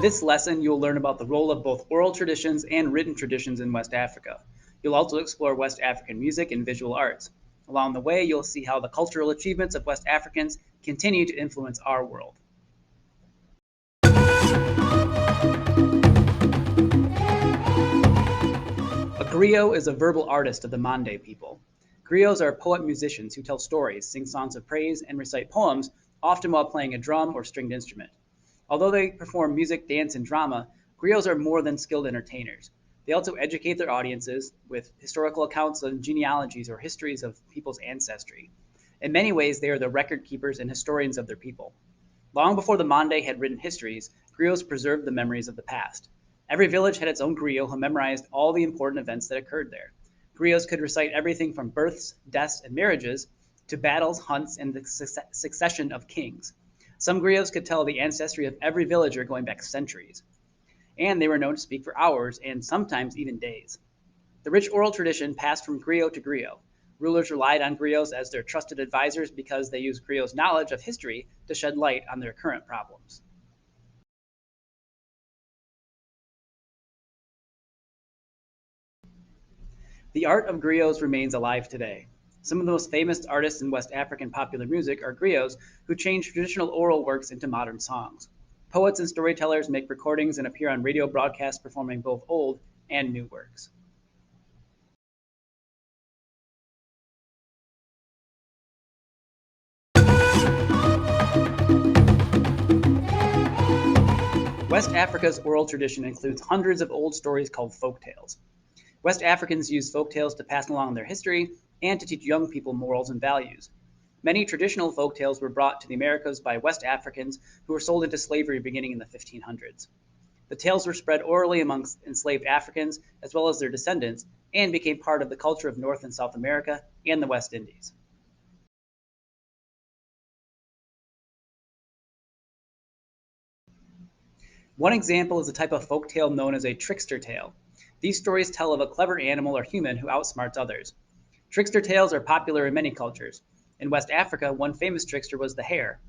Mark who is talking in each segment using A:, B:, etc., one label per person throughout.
A: this lesson, you'll learn about the role of both oral traditions and written traditions in West Africa. You'll also explore West African music and visual arts. Along the way, you'll see how the cultural achievements of West Africans continue to influence our world. A griot is a verbal artist of the Mande people. Griots are poet-musicians who tell stories, sing songs of praise, and recite poems, often while playing a drum or stringed instrument. Although they perform music, dance, and drama, griots are more than skilled entertainers. They also educate their audiences with historical accounts and genealogies or histories of people's ancestry. In many ways, they are the record keepers and historians of their people. Long before the Mande had written histories, griots preserved the memories of the past. Every village had its own griot who memorized all the important events that occurred there. Griots could recite everything from births, deaths, and marriages to battles, hunts, and the succession of kings. Some griots could tell the ancestry of every villager going back centuries, and they were known to speak for hours and sometimes even days. The rich oral tradition passed from griot to griot. Rulers relied on griots as their trusted advisors because they used griots' knowledge of history to shed light on their current problems. The art of griots remains alive today. Some of the most famous artists in West African popular music are griots who change traditional oral works into modern songs. Poets and storytellers make recordings and appear on radio broadcasts performing both old and new works. West Africa's oral tradition includes hundreds of old stories called folk tales. West Africans use folk tales to pass along their history and to teach young people morals and values. Many traditional folk tales were brought to the Americas by West Africans who were sold into slavery beginning in the 1500s. The tales were spread orally amongst enslaved Africans as well as their descendants and became part of the culture of North and South America and the West Indies. One example is a type of folk tale known as a trickster tale. These stories tell of a clever animal or human who outsmarts others. Trickster tales are popular in many cultures. In West Africa, one famous trickster was the hare.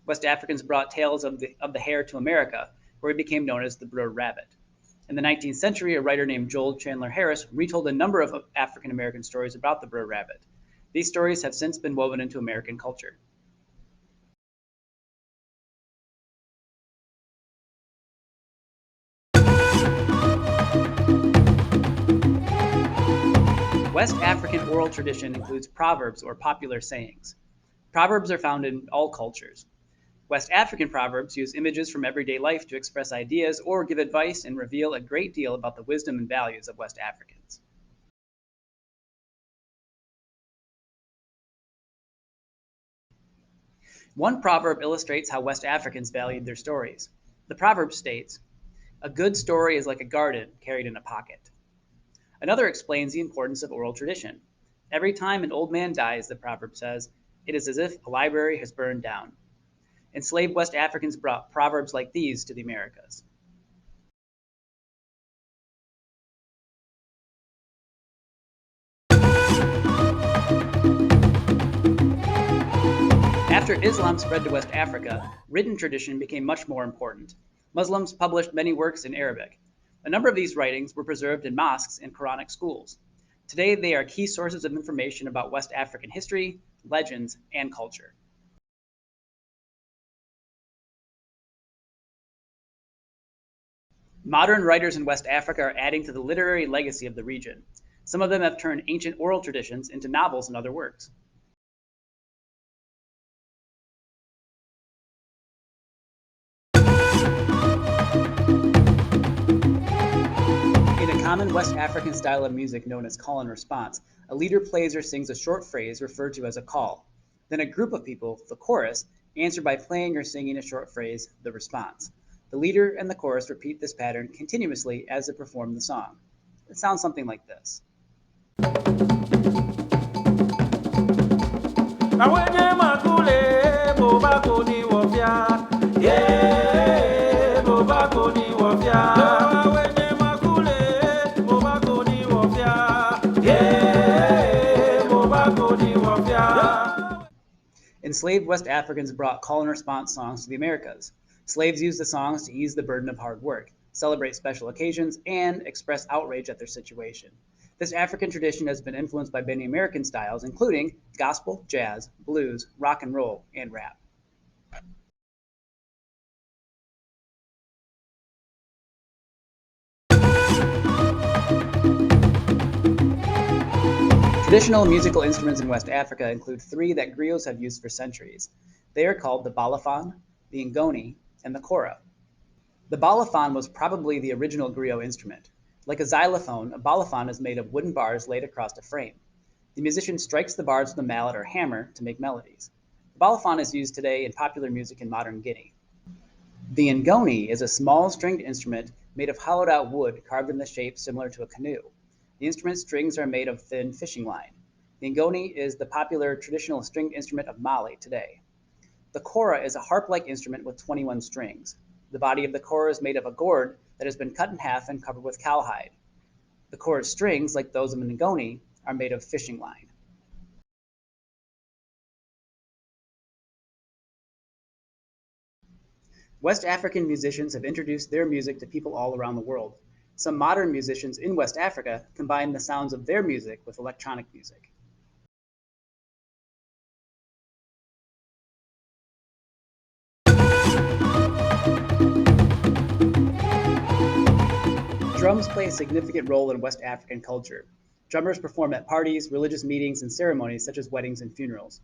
A: West Africans brought tales of the hare to America, where he became known as the Brer Rabbit. In the 19th century, a writer named Joel Chandler Harris retold a number of African American stories about the Brer Rabbit. These stories have since been woven into American culture. West African oral tradition includes proverbs or popular sayings. Proverbs are found in all cultures. West African proverbs use images from everyday life to express ideas or give advice and reveal a great deal about the wisdom and values of West Africans. One proverb illustrates how West Africans valued their stories. The proverb states, "A good story is like a garden carried in a pocket." Another explains the importance of oral tradition. Every time an old man dies, the proverb says, it is as if a library has burned down. Enslaved West Africans brought proverbs like these to the Americas. After Islam spread to West Africa, written tradition became much more important. Muslims published many works in Arabic. A number of these writings were preserved in mosques and Quranic schools. Today, they are key sources of information about West African history, legends, and culture. Modern writers in West Africa are adding to the literary legacy of the region. Some of them have turned ancient oral traditions into novels and other works. In a common West African style of music known as call and response, a leader plays or sings a short phrase referred to as a call. Then a group of people, the chorus, answer by playing or singing a short phrase, the response. The leader and the chorus repeat this pattern continuously as they perform the song. It sounds something like this. Awenye makule boba koni wofia. Yeah, boba koni wofia. Awenye makule boba koni wofia. Yeah, boba koni wofia. Enslaved West Africans brought call and response songs to the Americas. Slaves used the songs to ease the burden of hard work, celebrate special occasions, and express outrage at their situation. This African tradition has been influenced by many American styles, including gospel, jazz, blues, rock and roll, and rap. Traditional musical instruments in West Africa include three that griots have used for centuries. They are called the balafon, the ngoni, and the kora. The balafon was probably the original griot instrument. Like a xylophone, a balafon is made of wooden bars laid across a frame. The musician strikes the bars with a mallet or hammer to make melodies. The balafon is used today in popular music in modern Guinea. The ngoni is a small stringed instrument made of hollowed out wood carved in the shape similar to a canoe. The instrument's strings are made of thin fishing line. The ngoni is the popular traditional stringed instrument of Mali today. The kora is a harp-like instrument with 21 strings. The body of the kora is made of a gourd that has been cut in half and covered with cowhide. The kora's strings, like those of the ngoni, are made of fishing line. West African musicians have introduced their music to people all around the world. Some modern musicians in West Africa combine the sounds of their music with electronic music. Drums play a significant role in West African culture. Drummers perform at parties, religious meetings, and ceremonies such as weddings and funerals.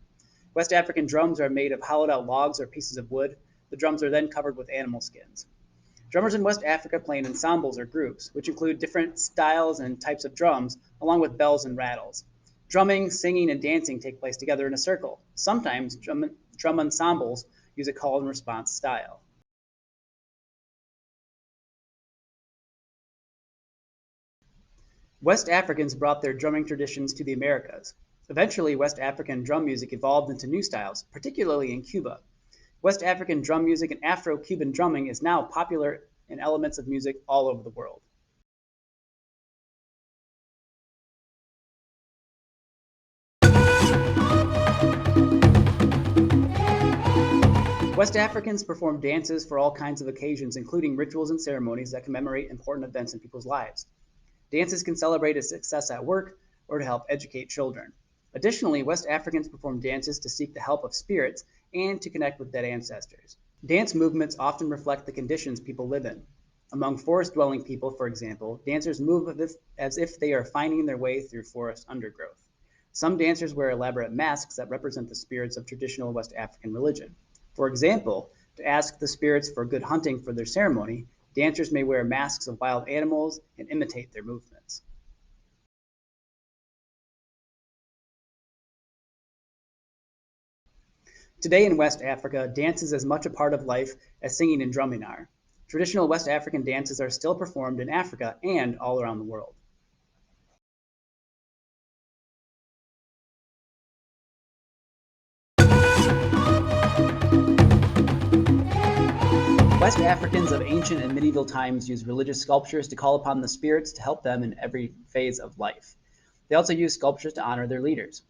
A: West African drums are made of hollowed out logs or pieces of wood. The drums are then covered with animal skins. Drummers in West Africa play in ensembles or groups, which include different styles and types of drums, along with bells and rattles. Drumming, singing, and dancing take place together in a circle. Sometimes drum ensembles use a call and response style. West Africans brought their drumming traditions to the Americas. Eventually, West African drum music evolved into new styles, particularly in Cuba. West African drum music and Afro-Cuban drumming is now popular in elements of music all over the world. West Africans perform dances for all kinds of occasions, including rituals and ceremonies that commemorate important events in people's lives. Dances can celebrate a success at work or to help educate children. Additionally, West Africans perform dances to seek the help of spirits and to connect with dead ancestors. Dance movements often reflect the conditions people live in. Among forest dwelling people, for example, dancers move as if they are finding their way through forest undergrowth. Some dancers wear elaborate masks that represent the spirits of traditional West African religion. For example, to ask the spirits for good hunting for their ceremony, dancers may wear masks of wild animals and imitate their movements. Today in West Africa, dance is as much a part of life as singing and drumming are. Traditional West African dances are still performed in Africa and all around the world. West Africans of ancient and medieval times used religious sculptures to call upon the spirits to help them in every phase of life. They also used sculptures to honor their leaders.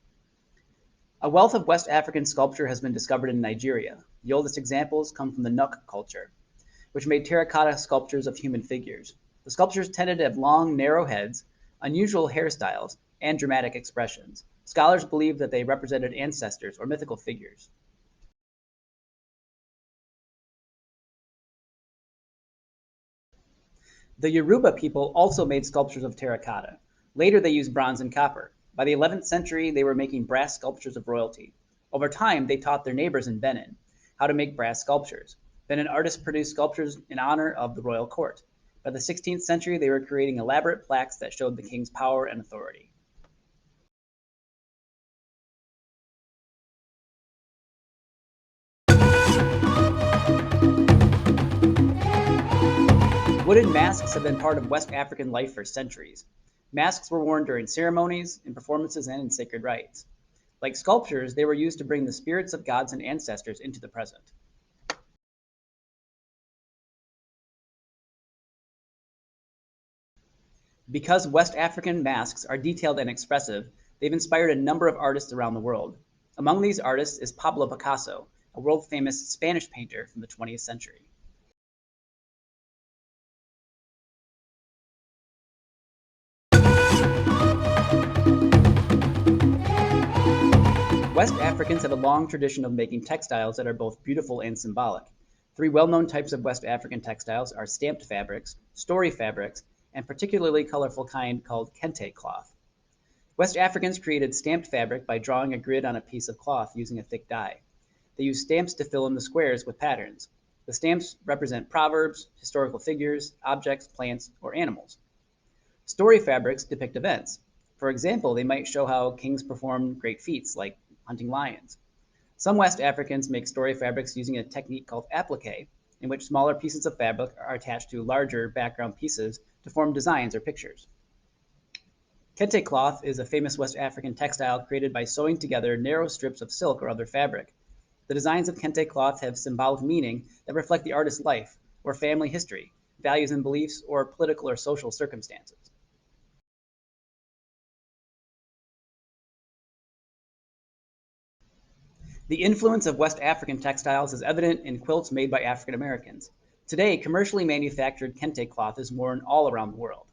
A: A wealth of West African sculpture has been discovered in Nigeria. The oldest examples come from the Nuk culture, which made terracotta sculptures of human figures. The sculptures tended to have long, narrow heads, unusual hairstyles, and dramatic expressions. Scholars believe that they represented ancestors or mythical figures. The Yoruba people also made sculptures of terracotta. Later, they used bronze and copper. By the 11th century, they were making brass sculptures of royalty. Over time, they taught their neighbors in Benin how to make brass sculptures. Benin artists produced sculptures in honor of the royal court. By the 16th century, they were creating elaborate plaques that showed the king's power and authority. Wooden masks have been part of West African life for centuries. Masks were worn during ceremonies, in performances, and in sacred rites. Like sculptures, they were used to bring the spirits of gods and ancestors into the present. Because West African masks are detailed and expressive, they've inspired a number of artists around the world. Among these artists is Pablo Picasso, a world famous Spanish painter from the 20th century. West Africans have a long tradition of making textiles that are both beautiful and symbolic. Three well-known types of West African textiles are stamped fabrics, story fabrics, and particularly colorful kind called kente cloth. West Africans created stamped fabric by drawing a grid on a piece of cloth using a thick dye. They used stamps to fill in the squares with patterns. The stamps represent proverbs, historical figures, objects, plants, or animals. Story fabrics depict events. For example, they might show how kings performed great feats like hunting lions. Some West Africans make story fabrics using a technique called applique, in which smaller pieces of fabric are attached to larger background pieces to form designs or pictures. Kente cloth is a famous West African textile created by sewing together narrow strips of silk or other fabric. The designs of kente cloth have symbolic meaning that reflect the artist's life or family history, values and beliefs, or political or social circumstances. The influence of West African textiles is evident in quilts made by African Americans. Today, commercially manufactured kente cloth is worn all around the world.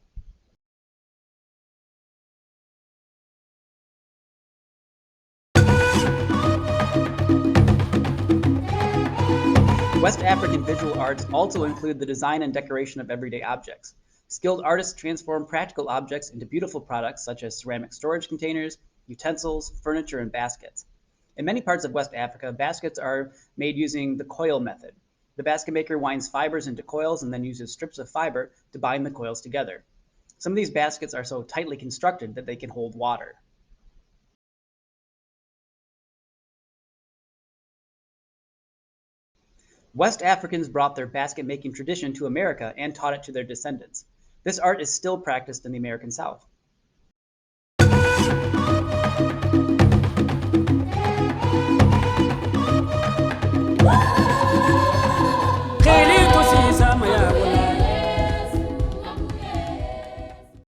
A: West African visual arts also include the design and decoration of everyday objects. Skilled artists transform practical objects into beautiful products such as ceramic storage containers, utensils, furniture, and baskets. In many parts of West Africa, baskets are made using the coil method. The basket maker winds fibers into coils and then uses strips of fiber to bind the coils together. Some of these baskets are so tightly constructed that they can hold water. West Africans brought their basket making tradition to America and taught it to their descendants. This art is still practiced in the American South.